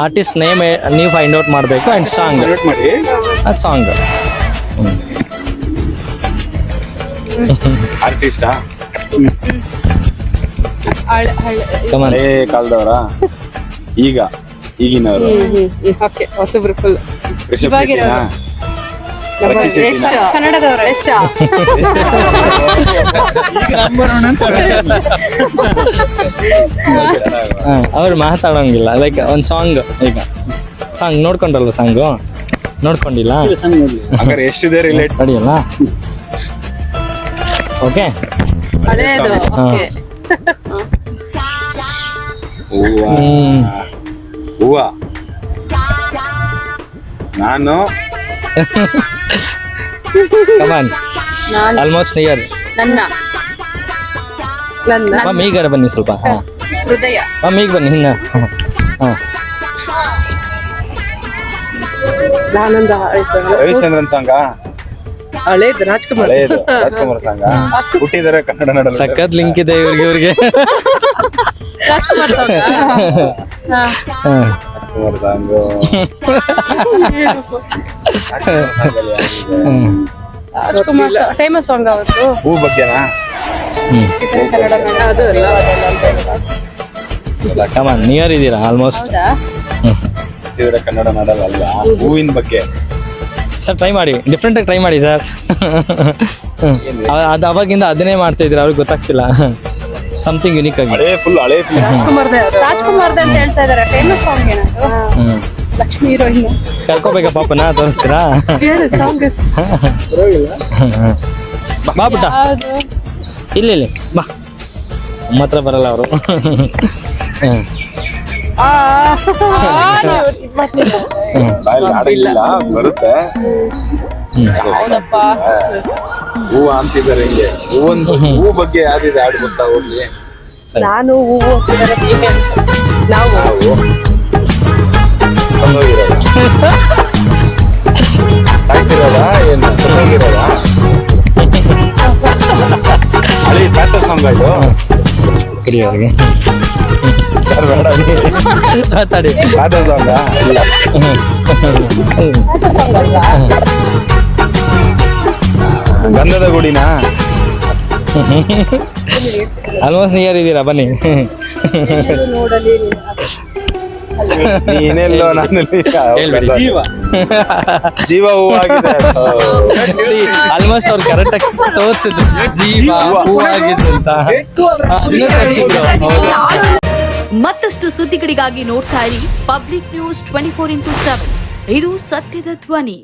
Artist name ನೀವು find out ಮಾಡಬೇಕು and song wait ಮಾಡಿ. ಸಾಂಗ್ ಆರ್ಟಿಸ್ಟಾ? ಕಮನ್ ಹಳೇ ಕಾಲದವರ? ಈಗಿನವರು? ಓಕೆ ಹೊಸಬ್ರು ಫುಲ್ ರಿಷಬ್ ಶೆಟ್ಟಿನಾ? ರಕ್ಷಿತ್ ಶೆಟ್ಟಿನಾ? ಕನ್ನಡದವರ ಯಶ ಅವ್ರು ಮಾತಾಡೋಂಗಿಲ್ಲ ಲೈಕ್ ಒಂದು ಸಾಂಗ್ ಈಗ ಸಾಂಗ್ ನೋಡ್ಕೊಂಡ್ರಲ್ಲ ಸಾಂಗು ನೋಡ್ಕೊಂಡಿಲ್ಲ ಹಂಗಾರೆ ಎಷ್ಟಿದೆ ರಿಲೇಟ್? ಅಡಿಯಲ್ಲ ಓಕೆ ಹಳೇದು ಓಕೆ ಹೂವ ನಾನು ಕಮಾನ್ ನಾನು ಆಲ್ಮೋಸ್ಟ್ ನಿಯರ್ ನನ್ನ ನನ್ನ ಮ್ಯಾಮ್ ಈಗ ಬನ್ನಿ ಸ್ವಲ್ಪ ಹಾಂ ಹೃದಯ ಮ್ಯಾಮ್ ಈಗ ಬನ್ನಿ ಇನ್ನು ಹಾಂ ನಾನೊಂದು ಆಯ್ತು ರವಿಚಂದ್ರನ್ ಸಾಂಗ? ಹಳೇದು ರಾಜ್ಕುಮಾರ್ ಹಳೇದು ರಾಜ್ಕುಮಾರ್ ಸಾಂಗ? ಹುಟ್ಟಿದರೆ ಕನ್ನಡ ನಾಡಲ್ಲಿ. ಸಖತ್ ಲಿಂಕ್ ಇದೆ ಇವ್ರಿಗೆ ರಾಜ್ಕುಮಾರ್ ಸಾಂಗ್ ಹಾಂ Rajkumar song. Rajkumar famous song ಅವತ್ತು ಹೂ ಬಗ್ಗೆನಾ? ಕನ್ನಡ ಅದು ಅಲ್ಲ ಕಮಾನ್ ನಿಯರ್ ಇದ್ದೀರಾ ಆಲ್ಮೋಸ್ಟ್ ಹೌದಾ ಹುಟ್ಟಿದರೆ ಕನ್ನಡ ನಾಡಲ್ಲ ಅಲ್ಲ, ಹೂವಿನ ಬಗ್ಗೆ. ಸರ್ ಟ್ರೈ ಮಾಡಿ ಡಿಫ್ರೆಂಟಾಗಿ ಟ್ರೈ ಮಾಡಿ ಸರ್ ಅದು ಅವಾಗಿಂದ ಅದನ್ನೇ ಮಾಡ್ತಾ ಇದ್ದೀರಾ ಅವ್ರಿಗೆ ಗೊತ್ತಾಗ್ತಿಲ್ಲ ಸಮಥಿಂಗ್ ಯುನೀಕ್ ಆಗಿ ಹಳೇ ಫುಲ್ ಹಳೇ ಫಿಲ್ಮ್. ರಾಜ್ಕುಮಾರ್ದ ಅಂತ ಹೇಳ್ತಾ ಇದಾರೆ ಫೇಮಸ್ ಸಾಂಗ್ ಏನದು ಲಕ್ಷ್ಮಿ ಹೀರೋಯಿನ್ ಕರ್ಕೋಬೇಕಾ ಪಾಪನ ತೋರಿಸ್ತೀರಾ ಸಾಂಗ್ ಬಾ ಬಿಟ್ಟ ಇಲ್ಲಿ ಬಾ ನಮ್ಮ ಹತ್ರ ಬರಲ್ಲ ಅವರು ಬಾಯಲ್ಲಿ ಹಾಡಿಲ್ಲ ಬರುತ್ತೆ. ಹೌದಪ್ಪ ಹೂ ಅಂತಿದ್ದಾರೆ ಹಿಂಗೆ. ಹೂವೊಂದು ಹೂ ಬಗ್ಗೆ ಯಾವ್ದಿದೆ ಹಾಡು ಗೊತ್ತಾ ಹೋಗ್ಲಿ? ನಾನು ಹೂವು ಅಂತಿದ್ದಾರೆ ನೀವೇ ಅಂತ. ನಾವು ಸಂದೋಗಿರೋದ ಸಾಯಿಸಿರೋದ ಏನು ಸಂದೋಗಿರೋದ? ಹಳಿ ಪ್ಯಾಟರ್ ಸಾಂಗ್ ಆಯ್ತು. ಕರಿ ಅವ್ರಿಗೆ ಮಾತಾಡಿ ಪ್ಯಾಟರ್ ಸಾಂಗ ಇಲ್ಲ. ಸಾಂಗ್ ಅಲ್ವಾ ಗಂಧದ ಗುಡಿನಾ? ಆಲ್ಮೋಸ್ಟ್ ನಿಯರ್ ಇದ್ದೀರಾ ಬನ್ನಿ ನೋಡಲಿ ನೀನೆಲ್ಲೋ ನಾನಲ್ಲಿ ಹೇಳ್ಬೇಡಿ. ಜೀವ ಹೂವಾಗಿದೆ. ಆಲ್ಮೋಸ್ಟ್ ಅವ್ರು ಕರೆಕ್ಟ್ ಆಗಿ ತೋರಿಸಿದ್ರು ಜೀವ ಹೂವಾಗಿದ್ರು ಅಂತ ಅದನ್ನ ತೋರಿಸಿದ್ರು ಹೌದು ಮತ್ತಷ್ಟು ಸುದ್ದಿಗಳಿಗಾಗಿ ನೋಡ್ತಾ ಇರಿ ಪಬ್ಲಿಕ್ ನ್ಯೂಸ್ 24x7 ಇದು ಸತ್ಯದ ಧ್ವನಿ.